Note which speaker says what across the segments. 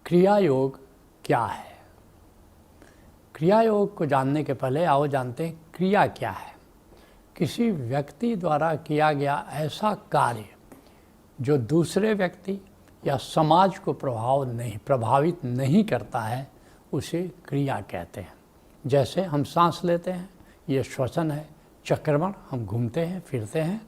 Speaker 1: क्रिया योग क्या है? क्रिया योग को जानने के पहले आओ जानते हैं क्रिया क्या है। किसी व्यक्ति द्वारा किया गया ऐसा कार्य जो दूसरे व्यक्ति या समाज को प्रभावित नहीं करता है, उसे क्रिया कहते हैं। जैसे हम सांस लेते हैं, ये श्वसन है। चक्रमण, हम घूमते हैं फिरते हैं।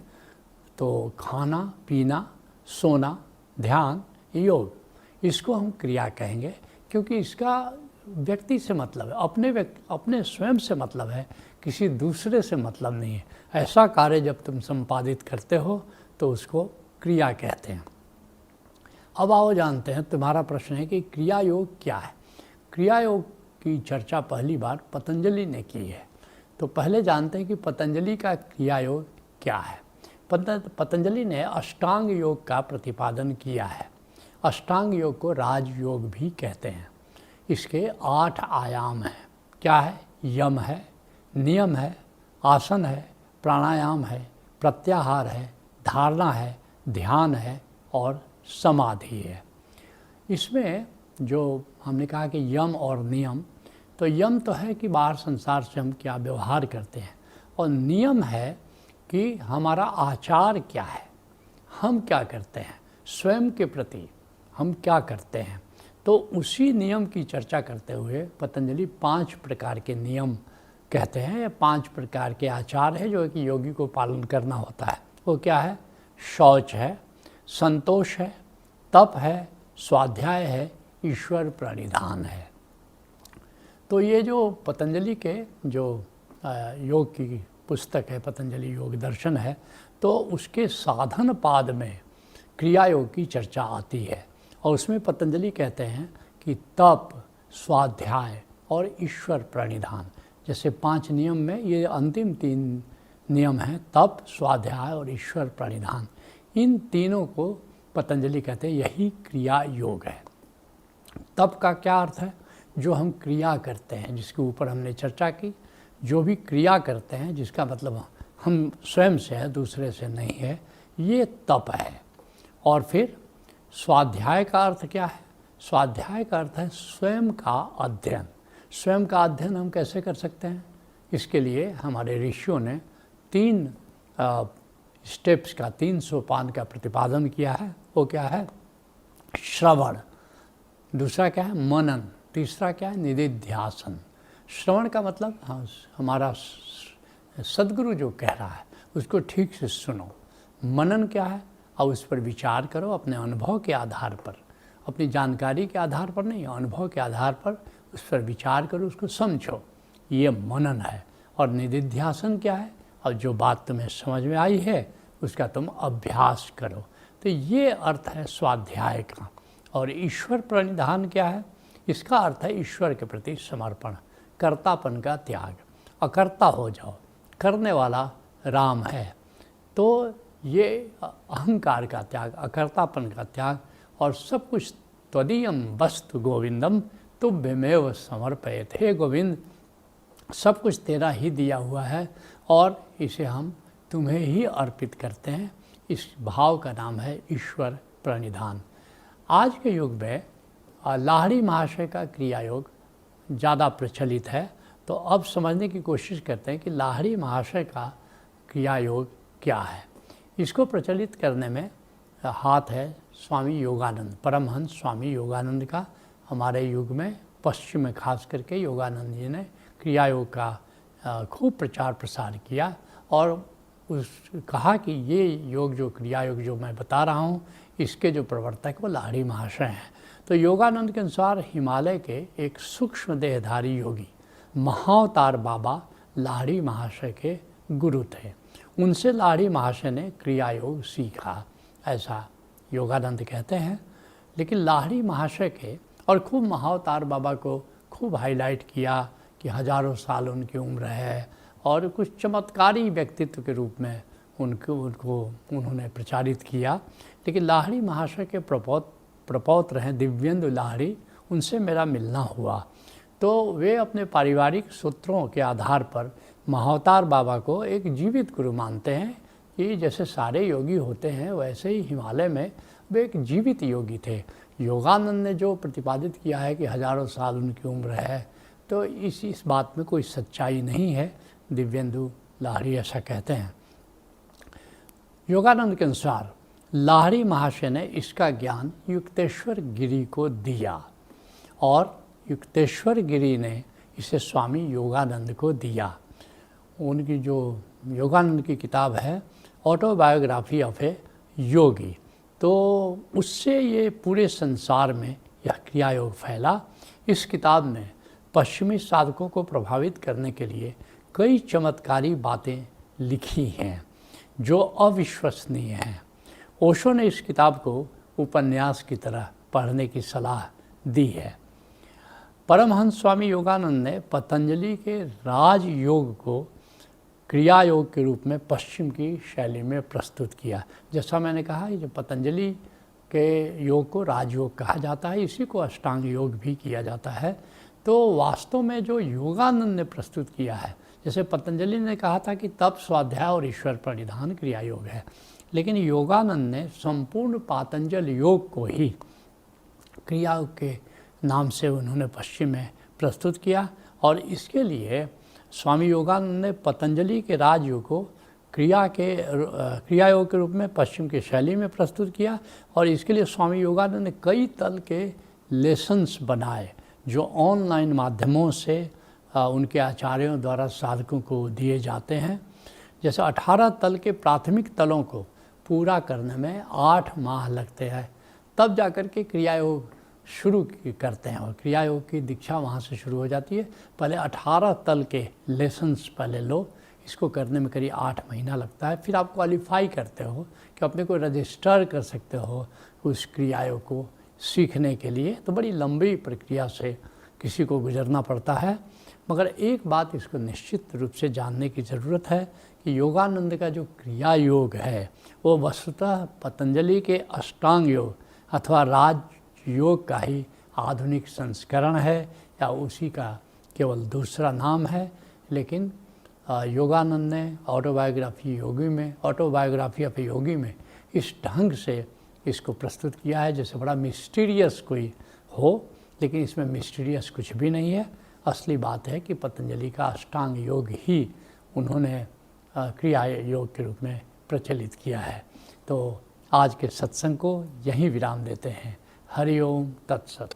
Speaker 1: तो खाना पीना, सोना, ध्यान, योग, इसको हम क्रिया कहेंगे, क्योंकि इसका व्यक्ति से मतलब है, अपने स्वयं से मतलब है, किसी दूसरे से मतलब नहीं है। ऐसा कार्य जब तुम संपादित करते हो तो उसको क्रिया कहते हैं। अब आओ जानते हैं, तुम्हारा प्रश्न है कि क्रिया योग क्या है। क्रिया योग की चर्चा पहली बार पतंजलि ने की है। तो पहले जानते हैं कि पतंजलि का क्रिया योग क्या है। पतंजलि ने अष्टांग योग का प्रतिपादन किया है। अष्टांग योग को राजयोग भी कहते हैं। इसके 8 आयाम हैं। क्या है? यम है, नियम है, आसन है, प्राणायाम है, प्रत्याहार है, धारणा है, ध्यान है और समाधि है। इसमें जो हमने कहा कि यम और नियम, तो यम तो है कि बाहर संसार से हम क्या व्यवहार करते हैं, और नियम है कि हमारा आचार क्या है, हम क्या करते हैं, स्वयं के प्रति हम क्या करते हैं। तो उसी नियम की चर्चा करते हुए पतंजलि 5 प्रकार के नियम कहते हैं, या 5 प्रकार के आचार है जो कि योगी को पालन करना होता है। वो क्या है? शौच है, संतोष है, तप है, स्वाध्याय है, ईश्वर प्रणिधान है। तो ये जो पतंजलि के जो योग की पुस्तक है, पतंजलि योग दर्शन है, तो उसके साधन पाद में क्रिया योग की चर्चा आती है। और उसमें पतंजलि कहते हैं कि तप, स्वाध्याय और ईश्वर प्रणिधान, जैसे 5 नियम में ये अंतिम 3 नियम हैं, तप, स्वाध्याय और ईश्वर प्रणिधान। इन तीनों को पतंजलि कहते हैं यही क्रिया योग है। तप का क्या अर्थ है? जो हम क्रिया करते हैं, जिसके ऊपर हमने चर्चा की, जो भी क्रिया करते हैं जिसका मतलब हम स्वयं से है, दूसरे से नहीं है, ये तप है। और फिर स्वाध्याय का अर्थ क्या है? स्वाध्याय का अर्थ है स्वयं का अध्ययन। स्वयं का अध्ययन हम कैसे कर सकते हैं? इसके लिए हमारे ऋषियों ने 3 स्टेप्स का, 3 सोपान का प्रतिपादन किया है। वो क्या है? श्रवण, दूसरा क्या है? मनन, तीसरा क्या है? निदिध्यासन। श्रवण का मतलब हमारा सद्गुरु जो कह रहा है उसको ठीक से सुनो। मनन क्या है? और उस पर विचार करो अपने अनुभव के आधार पर, अपनी जानकारी के आधार पर नहीं, अनुभव के आधार पर उस पर विचार करो, उसको समझो, ये मनन है। और निदिध्यासन क्या है? और जो बात तुम्हें समझ में आई है उसका तुम अभ्यास करो। तो ये अर्थ है स्वाध्याय का। और ईश्वर प्रणिधान क्या है? इसका अर्थ है ईश्वर के प्रति समर्पण, कर्तापन का त्याग। अकर्ता हो जाओ, करने वाला राम है। तो ये अहंकार का त्याग, अकर्तापन का त्याग, और सब कुछ त्वदीयम वस्तु गोविंदम तुभ्यमेव समर्पयेत्। हे गोविंद, सब कुछ तेरा ही दिया हुआ है और इसे हम तुम्हें ही अर्पित करते हैं। इस भाव का नाम है ईश्वर प्रणिधान। आज के युग में लाहिड़ी महाशय का क्रिया योग ज़्यादा प्रचलित है। तो अब समझने की कोशिश करते हैं कि लाहिड़ी महाशय का क्रिया योग क्या है। इसको प्रचलित करने में हाथ है स्वामी योगानंद, परमहंस स्वामी योगानंद का। हमारे युग में पश्चिम में खास करके योगानंद जी ने क्रिया योग का खूब प्रचार प्रसार किया, और कहा कि ये योग, जो क्रिया योग जो मैं बता रहा हूँ, इसके जो प्रवर्तक वो लाहिड़ी महाशय हैं। तो योगानंद के अनुसार हिमालय के एक सूक्ष्म देहधारी योगी महाअवतार बाबा लाहिड़ी महाशय के गुरु थे। उनसे लाहिड़ी महाशय ने क्रिया योग सीखा, ऐसा योगानंद कहते हैं। लेकिन लाहिड़ी महाशय के, और खूब महाअवतार बाबा को खूब हाईलाइट किया कि हजारों साल उनकी उम्र है, और कुछ चमत्कारी व्यक्तित्व के रूप में उनको उन्होंने प्रचारित किया। लेकिन लाहिड़ी महाशय के प्रपौत्र हैं दिव्येंदु लाहिड़ी, उनसे मेरा मिलना हुआ। तो वे अपने पारिवारिक सूत्रों के आधार पर महाअवतार बाबा को एक जीवित गुरु मानते हैं। कि जैसे सारे योगी होते हैं वैसे ही हिमालय में वे एक जीवित योगी थे। योगानंद ने जो प्रतिपादित किया है कि हजारों साल उनकी उम्र है, तो इस बात में कोई सच्चाई नहीं है। दिव्येंदु लाहिड़ी ऐसा कहते हैं। योगानंद के अनुसार लाहिड़ी महाशय ने इसका ज्ञान युक्तेश्वर गिरी को दिया और युक्तेश्वर गिरी ने इसे स्वामी योगानंद को दिया। उनकी जो योगानंद की किताब है ऑटोबायोग्राफी ऑफ ए योगी, तो उससे ये पूरे संसार में यह क्रिया योग फैला। इस किताब ने पश्चिमी साधकों को प्रभावित करने के लिए कई चमत्कारी बातें लिखी हैं जो अविश्वसनीय हैं। ओशो ने इस किताब को उपन्यास की तरह पढ़ने की सलाह दी है। परमहंस स्वामी योगानंद ने पतंजलि के राजयोग को क्रिया योग के रूप में पश्चिम की शैली में प्रस्तुत किया। जैसा मैंने कहा, जो पतंजलि के योग को राजयोग कहा जाता है, इसी को अष्टांग योग भी किया जाता है। तो वास्तव में जो योगानंद ने प्रस्तुत किया है, जैसे पतंजलि ने कहा था कि तप, स्वाध्याय और ईश्वर प्रणिधान क्रिया योग है, लेकिन योगानंद ने संपूर्ण पातंजल योग को ही क्रिया योग के नाम से उन्होंने पश्चिम में प्रस्तुत किया। और इसके लिए स्वामी योगानंद ने पतंजलि के राजयोग को क्रिया योग के रूप में पश्चिम की शैली में प्रस्तुत किया। और इसके लिए स्वामी योगानंद ने कई तल के लेसन्स बनाए जो ऑनलाइन माध्यमों से उनके आचार्यों द्वारा साधकों को दिए जाते हैं। जैसे 18 तल के प्राथमिक तलों को पूरा करने में 8 माह लगते हैं, तब जाकर के क्रिया योग शुरू करते हैं और क्रिया योग की दीक्षा वहाँ से शुरू हो जाती है। पहले 18 तल के लेसन्स पहले लो, इसको करने में करीब 8 महीना लगता है। फिर आप क्वालिफाई करते हो कि अपने को रजिस्टर कर सकते हो उस क्रिया योग को सीखने के लिए। तो बड़ी लंबी प्रक्रिया से किसी को गुजरना पड़ता है। मगर एक बात इसको निश्चित रूप से जानने की ज़रूरत है कि योगानंद का जो क्रिया योग है वो वस्तुतः पतंजलि के अष्टांग योग अथवा राज योग का ही आधुनिक संस्करण है या उसी का केवल दूसरा नाम है। लेकिन योगानंद ने ऑटोबायोग्राफी ऑफ योगी में इस ढंग से इसको प्रस्तुत किया है जैसे बड़ा मिस्टीरियस कोई हो, लेकिन इसमें मिस्टीरियस कुछ भी नहीं है। असली बात है कि पतंजलि का अष्टांग योग ही उन्होंने क्रिया योग के रूप में प्रचलित किया है। तो आज के सत्संग को यहीं विराम देते हैं। हरि ओम तत्सत।